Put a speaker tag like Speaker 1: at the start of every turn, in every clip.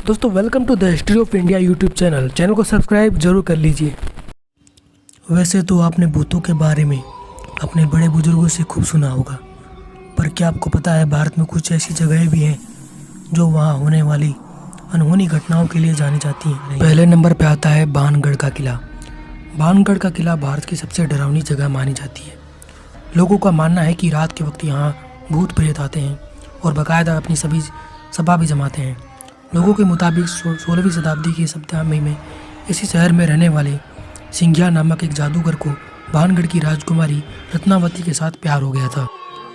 Speaker 1: दोस्तों welcome to the history of India YouTube channel को subscribe जरूर कर लीजिए। वैसे तो आपने भूतों के बारे में अपने बड़े बुजुर्गों से खूब सुना होगा, पर क्या आपको पता है भारत में कुछ ऐसी जगहें भी हैं जो वहाँ होने वाली अनहोनी घटनाओं के लिए जानी जाती हैं। पहले नंबर पे आता है भानगढ़ का किला। भानगढ़ का किला भारत की सबसे डरावनी जगह मानी जाती है। लोगों का मानना है कि रात के वक्त यहाँ भूत प्रेत आते हैं और बाकायदा अपनी सभी सभा भी जमाते हैं। लोगों के मुताबिक 16वीं शताब्दी की सप्तमी में इसी शहर में रहने वाले सिंघिया नामक एक जादूगर को भानगढ़ की राजकुमारी रत्नावती के साथ प्यार हो गया था,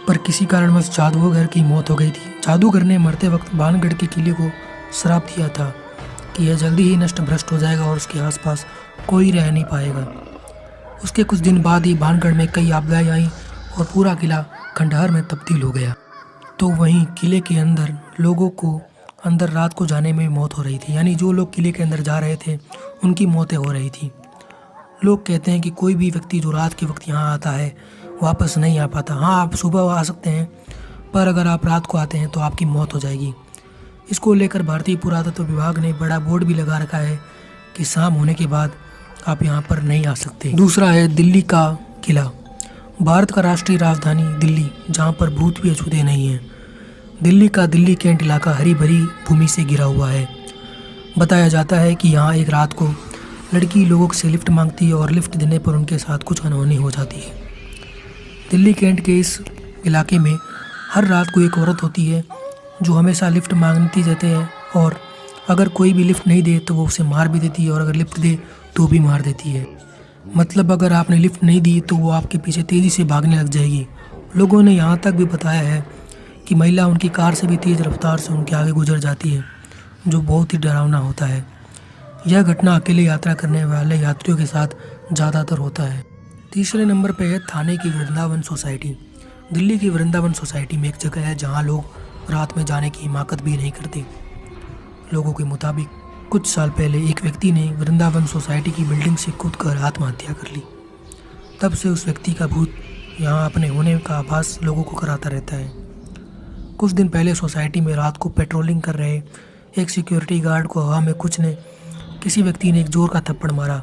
Speaker 1: पर किसी कारणवश जादूगर की मौत हो गई थी। जादूगर ने मरते वक्त भानगढ़ के किले को श्राप दिया था कि यह जल्दी ही नष्ट भ्रष्ट हो जाएगा और उसके आसपास कोई रह नहीं पाएगा। उसके कुछ दिन बाद ही भानगढ़ में कई आपदाएं आईं और पूरा किला खंडहर में तब्दील हो गया। तो वहीं किले के अंदर लोगों को अंदर रात को जाने में मौत हो रही थी, यानी जो लोग किले के अंदर जा रहे थे उनकी मौतें हो रही थी। लोग कहते हैं कि कोई भी व्यक्ति जो रात के वक्त यहाँ आता है वापस नहीं आ पाता। हाँ, आप सुबह आ सकते हैं, पर अगर आप रात को आते हैं तो आपकी मौत हो जाएगी। इसको लेकर भारतीय पुरातत्व विभाग ने बड़ा बोर्ड भी लगा रखा है कि शाम होने के बाद आप यहाँ पर नहीं आ सकते। दूसरा है दिल्ली का किला। भारत का राष्ट्रीय राजधानी दिल्ली, जहाँ पर भूत भी अछूते नहीं हैं। दिल्ली का दिल्ली कैंट इलाका हरी भरी भूमि से घिरा हुआ है। बताया जाता है कि यहाँ एक रात को लड़की लोगों से लिफ्ट मांगती है और लिफ्ट देने पर उनके साथ कुछ अनहोनी हो जाती है। दिल्ली कैंट के इस इलाके में हर रात को एक औरत होती है जो हमेशा लिफ्ट मांगती रहती है, और अगर कोई भी लिफ्ट नहीं दे तो वो उसे मार भी देती है, और अगर लिफ्ट दे तो भी मार देती है। मतलब अगर आपने लिफ्ट नहीं दी तो वो आपके पीछे तेज़ी से भागने लग जाएगी। लोगों ने यहाँ तक भी बताया है कि महिला उनकी कार से भी तेज़ रफ्तार से उनके आगे गुजर जाती है, जो बहुत ही डरावना होता है। यह घटना अकेले यात्रा करने वाले यात्रियों के साथ ज़्यादातर होता है। तीसरे नंबर पर है थाने की वृंदावन सोसाइटी। दिल्ली की वृंदावन सोसाइटी में एक जगह है जहाँ लोग रात में जाने की हिमाकत भी नहीं करते। लोगों के मुताबिक कुछ साल पहले एक व्यक्ति ने वृंदावन सोसाइटी की बिल्डिंग से कूदकर आत्महत्या कर ली। तब से उस व्यक्ति का भूत यहाँ अपने होने का आभास लोगों को कराता रहता है। कुछ दिन पहले सोसाइटी में रात को पेट्रोलिंग कर रहे एक सिक्योरिटी गार्ड को हवा में किसी व्यक्ति ने एक जोर का थप्पड़ मारा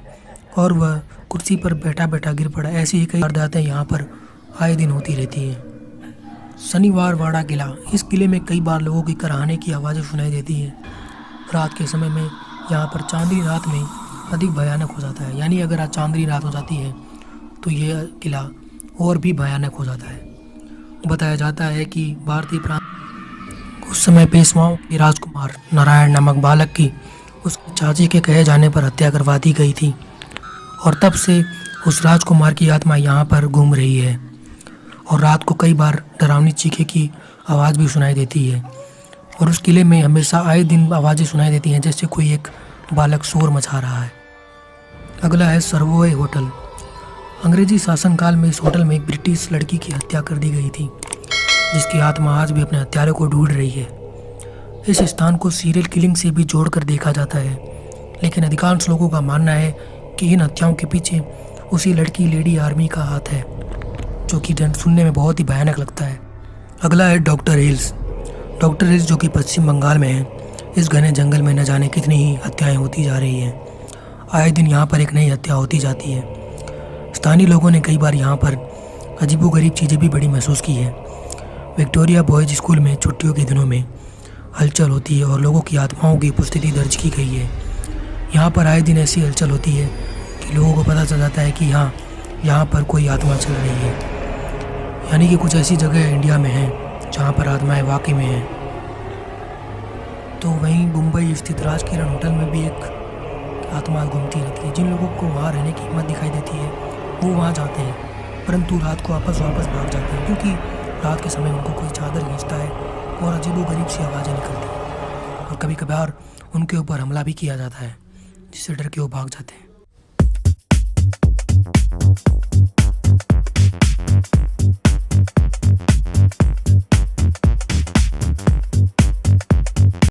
Speaker 1: और वह कुर्सी पर बैठा बैठा गिर पड़ा। ऐसी ही कई वारदातें यहाँ पर आए दिन होती रहती हैं। शनिवार वाड़ा किला। इस किले में कई बार लोगों की कराहने की आवाज़ें सुनाई देती हैं। रात के समय में यहाँ पर चांदनी रात में अधिक भयानक हो जाता है, यानी अगर आज चांदनी रात हो जाती है तो यह किला और भी भयानक हो जाता है। बताया जाता है कि भारतीय प्रांत उस समय पेशवाओं के राजकुमार नारायण नामक बालक की उसके चाची के कहे जाने पर हत्या करवा दी गई थी, और तब से उस राजकुमार की आत्मा यहाँ पर घूम रही है और रात को कई बार डरावनी चीखे की आवाज़ भी सुनाई देती है। और उस किले में हमेशा आए दिन आवाज़ें सुनाई देती हैं जैसे कोई एक बालक शोर मचा रहा है। अगला है सर्वोय होटल। अंग्रेजी शासनकाल में इस होटल में एक ब्रिटिश लड़की की हत्या कर दी गई थी, जिसकी आत्मा आज भी अपने हत्यारों को ढूंढ रही है। इस स्थान को सीरियल किलिंग से भी जोड़कर देखा जाता है, लेकिन अधिकांश लोगों का मानना है कि इन हत्याओं के पीछे उसी लड़की लेडी आर्मी का हाथ है, जो कि सुनने में बहुत ही भयानक लगता है। अगला है डॉक्टर हिल्स। डॉक्टर हिल्स जो कि पश्चिम बंगाल में है। इस घने जंगल में न जाने कितनी ही हत्याएं होती जा रही हैं। आए दिन यहाँ पर एक नई हत्या होती जाती है। स्थानीय लोगों ने कई बार यहाँ पर अजीबोगरीब चीज़ें भी बड़ी महसूस की है। विक्टोरिया बॉयज़ स्कूल में छुट्टियों के दिनों में हलचल होती है और लोगों की आत्माओं की उपस्थिति दर्ज की गई है। यहाँ पर आए दिन ऐसी हलचल होती है कि लोगों को पता चल जाता है कि हाँ, यहाँ पर कोई आत्मा चल रही है, यानी कि कुछ ऐसी जगह इंडिया में हैं जहाँ पर आत्माएं वाकई में हैं। तो वहीं मुंबई स्थित राजकिरण होटल में भी एक आत्मा घूमती रहती है। जिन लोगों को वहाँ रहने की हिम्मत दिखाई देती है वो वहाँ जाते हैं, परंतु रात को वापस भाग जाते हैं, क्योंकि रात के समय उनको कोई चादर खींचता है और अजीबोगरीब सी आवाज़ें निकलती हैं, और कभी कभार उनके ऊपर हमला भी किया जाता है, जिससे डर के वो भाग जाते हैं।